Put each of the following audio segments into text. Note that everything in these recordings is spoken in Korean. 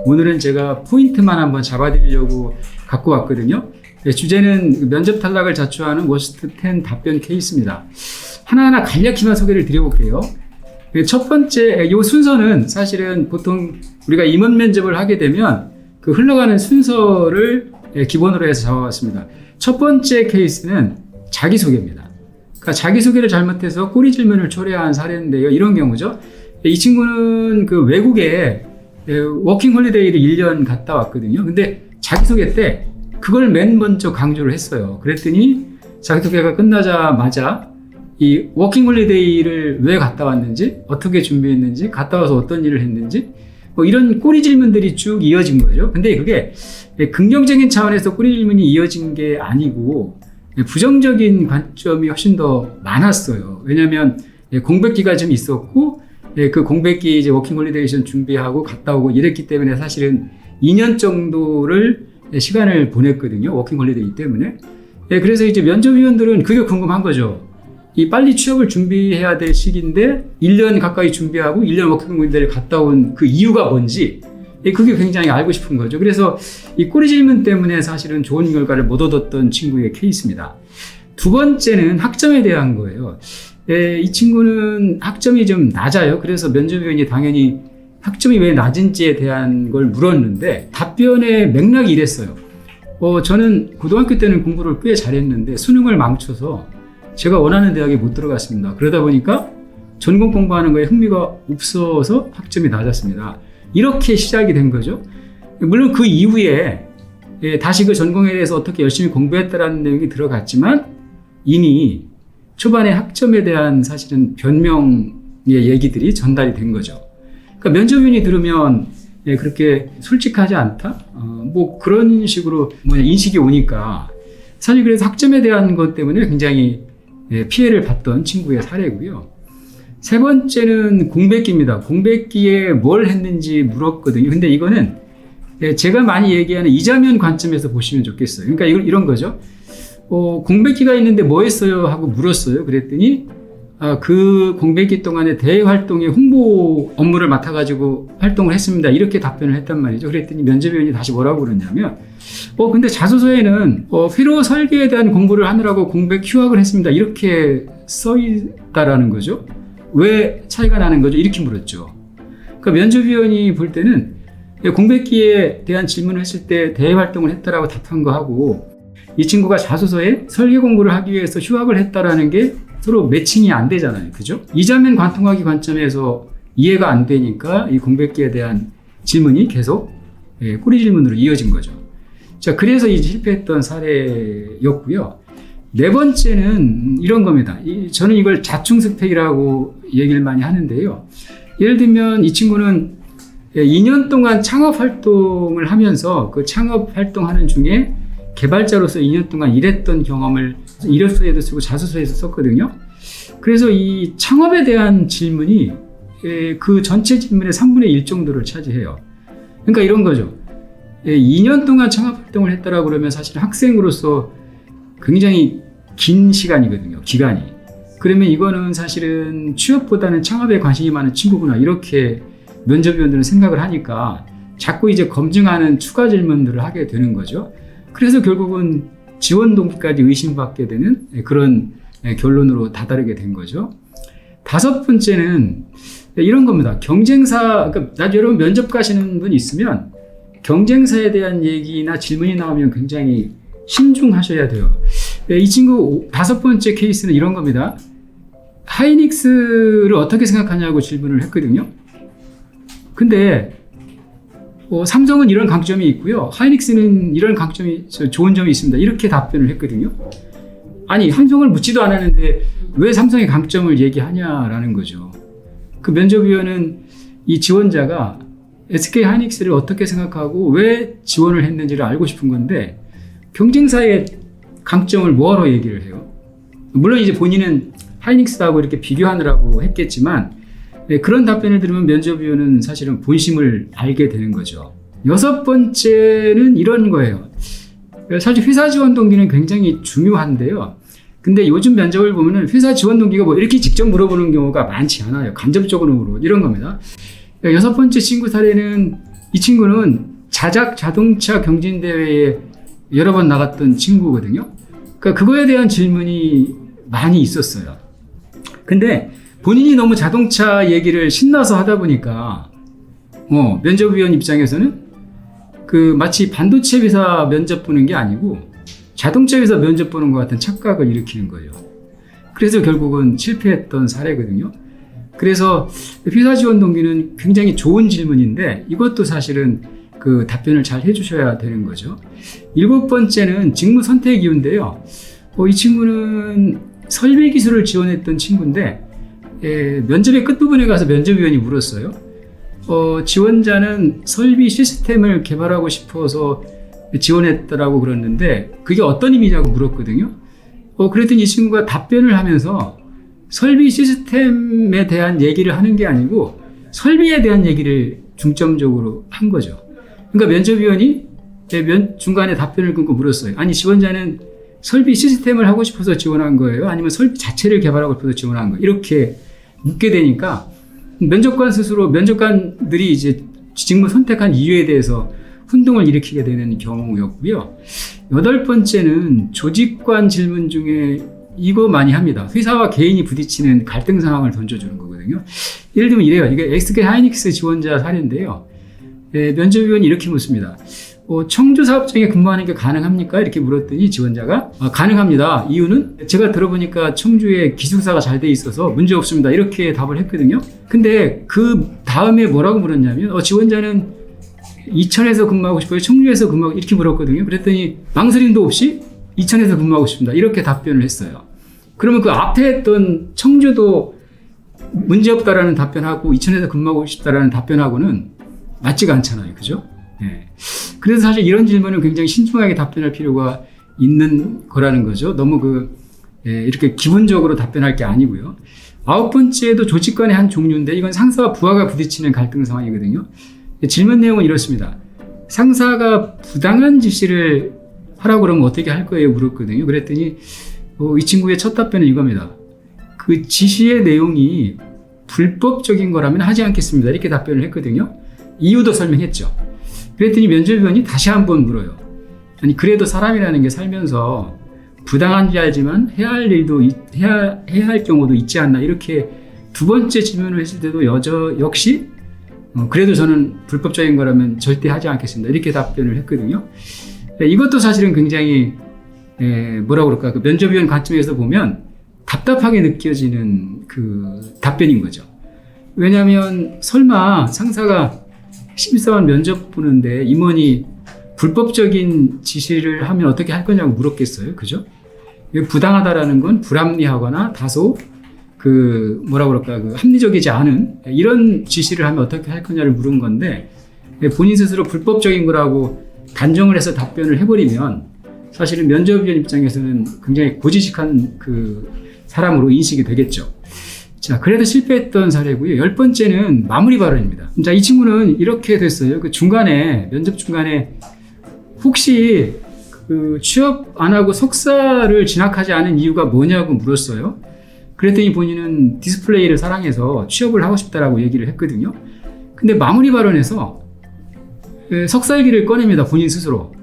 오늘은 제가 포인트만 한번 잡아드리려고 갖고 왔거든요. 주제는 면접 탈락을 자초하는 워스트 10 답변 케이스입니다. 하나하나 간략히만 소개를 드려볼게요. 첫 번째, 이 순서는 사실은 보통 우리가 임원 면접을 하게 되면 그 흘러가는 순서를 기본으로 해서 잡아왔습니다. 첫 번째 케이스는 자기소개입니다. 그러니까 자기소개를 잘못해서 꼬리 질문을 초래한 사례인데요. 이런 경우죠. 이 친구는 그 외국에 워킹 홀리데이를 1년 갔다 왔거든요. 근데 자기소개 때 그걸 맨 먼저 강조를 했어요. 그랬더니 자기소개가 끝나자마자 이 워킹 홀리데이를 왜 갔다 왔는지, 어떻게 준비했는지, 갔다 와서 어떤 일을 했는지, 뭐 이런 꼬리 질문들이 쭉 이어진 거죠. 근데 그게 긍정적인 차원에서 꼬리 질문이 이어진 게 아니고 부정적인 관점이 훨씬 더 많았어요. 왜냐하면 공백기가 좀 있었고, 그 공백기 이제 워킹 홀리데이 준비하고 갔다 오고 이랬기 때문에 사실은 2년 정도를 시간을 보냈거든요. 워킹 홀리데이 때문에. 그래서 이제 면접위원들은 그게 궁금한 거죠. 이 빨리 취업을 준비해야 될 시기인데 1년 가까이 준비하고 1년 워킹 홀리데이를 갔다 온 그 이유가 뭔지 그게 굉장히 알고 싶은 거죠. 그래서 이 꼬리 질문 때문에 사실은 좋은 결과를 못 얻었던 친구의 케이스입니다. 두 번째는 학점에 대한 거예요. 이 친구는 학점이 좀 낮아요. 그래서 면접위원이 당연히 학점이 왜 낮은지에 대한 걸 물었는데 답변의 맥락이 이랬어요. 저는 고등학교 때는 공부를 꽤 잘했는데 수능을 망쳐서 제가 원하는 대학에 못 들어갔습니다. 그러다 보니까 전공 공부하는 거에 흥미가 없어서 학점이 낮았습니다. 이렇게 시작이 된 거죠. 물론 그 이후에 다시 그 전공에 대해서 어떻게 열심히 공부했다라는 내용이 들어갔지만 이미 초반에 학점에 대한 사실은 변명의 얘기들이 전달이 된 거죠. 그러니까 면접위원이 들으면 그렇게 솔직하지 않다? 뭐 그런 식으로 인식이 오니까 사실 그래서 학점에 대한 것 때문에 굉장히 피해를 봤던 친구의 사례고요. 세 번째는 공백기입니다. 공백기에 뭘 했는지 물었거든요. 근데 이거는 제가 많이 얘기하는 이자면 관점에서 보시면 좋겠어요. 그러니까 이런 거죠. 공백기가 있는데 뭐 했어요? 하고 물었어요. 그랬더니 그 공백기 동안에 대외 활동의 홍보 업무를 맡아가지고 활동을 했습니다. 이렇게 답변을 했단 말이죠. 그랬더니 면접위원이 다시 뭐라고 그러냐면 근데 자소서에는 회로 설계에 대한 공부를 하느라고 공백 휴학을 했습니다. 이렇게 써 있다라는 거죠. 왜 차이가 나는 거죠? 이렇게 물었죠. 그러니까 면접위원이 볼 때는 공백기에 대한 질문을 했을 때 대외 활동을 했다라고 답한 거하고 이 친구가 자소서에 설계 공부를 하기 위해서 휴학을 했다라는 게 서로 매칭이 안 되잖아요. 그죠? 이자면 관통하기 관점에서 이해가 안 되니까 이 공백기에 대한 질문이 계속 꼬리 질문으로 이어진 거죠. 자, 그래서 이 실패했던 사례였고요. 네 번째는 이런 겁니다. 저는 이걸 자충스펙이라고 얘기를 많이 하는데요. 예를 들면 이 친구는 2년 동안 창업 활동을 하면서 그 창업 활동하는 중에 개발자로서 2년 동안 일했던 경험을 이력서에도 쓰고 자소서에도 썼거든요. 그래서 이 창업에 대한 질문이 그 전체 질문의 3분의 1 정도를 차지해요. 그러니까 이런 거죠. 2년 동안 창업 활동을 했다라고 그러면 사실 학생으로서 굉장히 긴 시간이거든요. 기간이. 그러면 이거는 사실은 취업보다는 창업에 관심이 많은 친구구나. 이렇게 면접위원들은 생각을 하니까 자꾸 이제 검증하는 추가 질문들을 하게 되는 거죠. 그래서 결국은 지원 동기까지 의심받게 되는 그런 결론으로 다다르게 된 거죠. 다섯 번째는 이런 겁니다. 경쟁사, 그러니까 여러분 면접 가시는 분 있으면 경쟁사에 대한 얘기나 질문이 나오면 굉장히 신중하셔야 돼요. 이 친구 다섯 번째 케이스는 이런 겁니다. 하이닉스를 어떻게 생각하냐고 질문을 했거든요. 근데 삼성은 이런 강점이 있고요. 하이닉스는 이런 강점이 좋은 점이 있습니다. 이렇게 답변을 했거든요. 아니, 삼성을 묻지도 않았는데 왜 삼성의 강점을 얘기하냐라는 거죠. 그 면접위원은 이 지원자가 SK 하이닉스를 어떻게 생각하고 왜 지원을 했는지를 알고 싶은 건데 경쟁사의 강점을 뭐하러 얘기를 해요? 물론 이제 본인은 하이닉스하고 이렇게 비교하느라고 했겠지만 그런 답변을 들으면 면접위원은 사실은 본심을 알게 되는 거죠. 여섯 번째는 이런 거예요. 사실 회사 지원 동기는 굉장히 중요한데요. 근데 요즘 면접을 보면은 회사 지원 동기가 뭐 이렇게 직접 물어보는 경우가 많지 않아요. 간접적으로 물어 이런 겁니다. 여섯 번째 친구 사례는 이 친구는 자작 자동차 경진대회에 여러 번 나갔던 친구거든요. 그러니까 그거에 대한 질문이 많이 있었어요. 근데 본인이 너무 자동차 얘기를 신나서 하다 보니까 면접위원 입장에서는 마치 반도체 회사 면접 보는 게 아니고 자동차 회사 면접 보는 것 같은 착각을 일으키는 거예요. 그래서 결국은 실패했던 사례거든요. 그래서 회사 지원 동기는 굉장히 좋은 질문인데 이것도 사실은 답변을 잘 해주셔야 되는 거죠. 7번째는 직무 선택 이유인데요. 이 친구는 설비 기술을 지원했던 친구인데 면접의 끝부분에 가서 면접위원이 물었어요. 지원자는 설비 시스템을 개발하고 싶어서 지원했다라고 그랬는데 그게 어떤 의미냐고 물었거든요. 그랬더니 이 친구가 답변을 하면서 설비 시스템에 대한 얘기를 하는 게 아니고 설비에 대한 얘기를 중점적으로 한 거죠. 그러니까 면접위원이 중간에 답변을 끊고 물었어요. 아니, 지원자는 설비 시스템을 하고 싶어서 지원한 거예요? 아니면 설비 자체를 개발하고 싶어서 지원한 거예요? 이렇게 묻게 되니까 면접관들이 이제 직무 선택한 이유에 대해서 혼동을 일으키게 되는 경우였고요. 8번째는 조직관 질문 중에 이거 많이 합니다. 회사와 개인이 부딪히는 갈등 상황을 던져주는 거거든요. 예를 들면 이래요. 이게 SK 하이닉스 지원자 사례인데요. 면접위원이 이렇게 묻습니다. 청주 사업장에 근무하는 게 가능합니까? 이렇게 물었더니 지원자가 가능합니다. 이유는 제가 들어보니까 청주에 기숙사가 잘 돼 있어서 문제 없습니다. 이렇게 답을 했거든요. 근데 그 다음에 뭐라고 물었냐면 지원자는 이천에서 근무하고 싶어요? 청주에서 근무하고 이렇게 물었거든요. 그랬더니 망설임도 없이 이천에서 근무하고 싶습니다. 이렇게 답변을 했어요. 그러면 그 앞에 했던 청주도 문제 없다라는 답변하고 이천에서 근무하고 싶다라는 답변하고는 맞지가 않잖아요. 그죠? 네. 그래서 사실 이런 질문은 굉장히 신중하게 답변할 필요가 있는 거라는 거죠. 너무 이렇게 기본적으로 답변할 게 아니고요. 9번째도 조직 간의 한 종류인데 이건 상사와 부하가 부딪히는 갈등 상황이거든요. 질문 내용은 이렇습니다. 상사가 부당한 지시를 하라고 그러면 어떻게 할 거예요? 물었거든요. 그랬더니 이 친구의 첫 답변은 이겁니다. 그 지시의 내용이 불법적인 거라면 하지 않겠습니다. 이렇게 답변을 했거든요. 이유도 설명했죠. 그랬더니 면접위원이 다시 한번 물어요. 아니, 그래도 사람이라는 게 살면서 부당한지 알지만 해야 할 경우도 있지 않나. 이렇게 두 번째 질문을 했을 때도 역시 그래도 저는 불법적인 거라면 절대 하지 않겠습니다. 이렇게 답변을 했거든요. 이것도 사실은 굉장히 뭐라고 그럴까, 면접위원 관점에서 보면 답답하게 느껴지는 답변인 거죠. 왜냐하면 설마 상사가 심사원 면접 보는데 임원이 불법적인 지시를 하면 어떻게 할 거냐고 물었겠어요. 그죠? 부당하다라는 건 불합리하거나 다소 합리적이지 않은 이런 지시를 하면 어떻게 할 거냐를 물은 건데 본인 스스로 불법적인 거라고 단정을 해서 답변을 해버리면 사실은 면접위원 입장에서는 굉장히 고지식한 사람으로 인식이 되겠죠. 자, 그래도 실패했던 사례고요. 10번째는 마무리 발언입니다. 자, 이 친구는 이렇게 됐어요. 면접 중간에 혹시 취업 안 하고 석사를 진학하지 않은 이유가 뭐냐고 물었어요. 그랬더니 본인은 디스플레이를 사랑해서 취업을 하고 싶다라고 얘기를 했거든요. 근데 마무리 발언에서 석사 얘기를 꺼냅니다. 본인 스스로.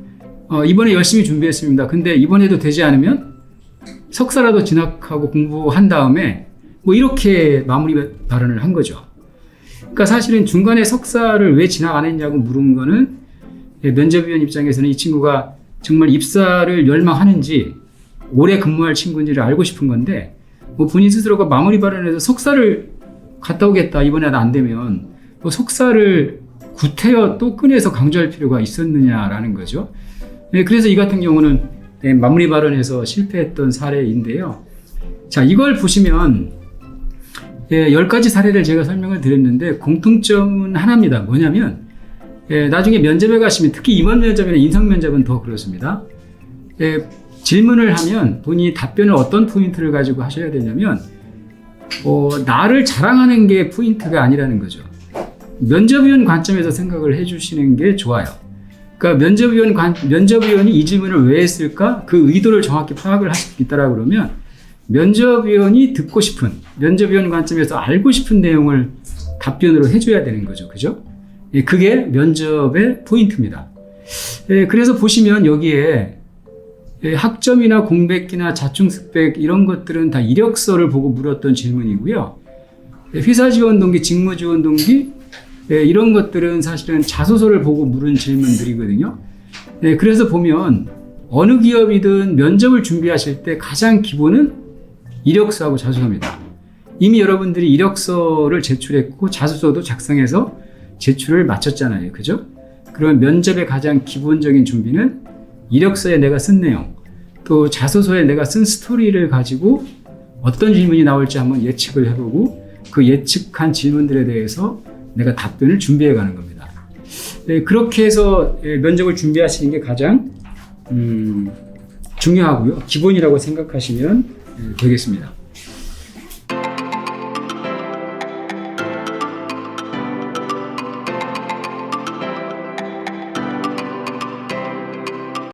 이번에 열심히 준비했습니다. 근데 이번에도 되지 않으면 석사라도 진학하고 공부한 다음에 이렇게 마무리 발언을 한 거죠. 그러니까 사실은 중간에 석사를 왜 진학 안 했냐고 물은 거는 면접위원 입장에서는 이 친구가 정말 입사를 열망하는지 오래 근무할 친구인지를 알고 싶은 건데 본인 스스로가 마무리 발언에서 석사를 갔다 오겠다 이번에는 안 되면 석사를 구태여 또 꺼내서 강조할 필요가 있었느냐라는 거죠. 그래서 이 같은 경우는 마무리 발언에서 실패했던 사례인데요. 자, 이걸 보시면 10가지 사례를 제가 설명을 드렸는데 공통점은 하나입니다. 뭐냐면 나중에 면접에 가시면 특히 임원 면접이나 인성 면접은 더 그렇습니다. 질문을 하면 본인이 답변을 어떤 포인트를 가지고 하셔야 되냐면 나를 자랑하는 게 포인트가 아니라는 거죠. 면접위원 관점에서 생각을 해주시는 게 좋아요. 그러니까 면접위원이 이 질문을 왜 했을까? 그 의도를 정확히 파악을 할 수 있다라고 그러면 면접위원이 듣고 싶은, 면접위원 관점에서 알고 싶은 내용을 답변으로 해줘야 되는 거죠. 그죠? 그게 면접의 포인트입니다. 그래서 보시면 여기에 학점이나 공백기나 자충스펙 이런 것들은 다 이력서를 보고 물었던 질문이고요. 회사 지원 동기, 직무 지원 동기 이런 것들은 사실은 자소서를 보고 물은 질문들이거든요. 그래서 보면 어느 기업이든 면접을 준비하실 때 가장 기본은 이력서하고 자소서입니다. 이미 여러분들이 이력서를 제출했고 자소서도 작성해서 제출을 마쳤잖아요. 그죠? 그러면 면접의 가장 기본적인 준비는 이력서에 내가 쓴 내용, 또 자소서에 내가 쓴 스토리를 가지고 어떤 질문이 나올지 한번 예측을 해보고 그 예측한 질문들에 대해서 내가 답변을 준비해 가는 겁니다. 그렇게 해서 면접을 준비하시는 게 가장 중요하고요. 기본이라고 생각하시면 되겠습니다.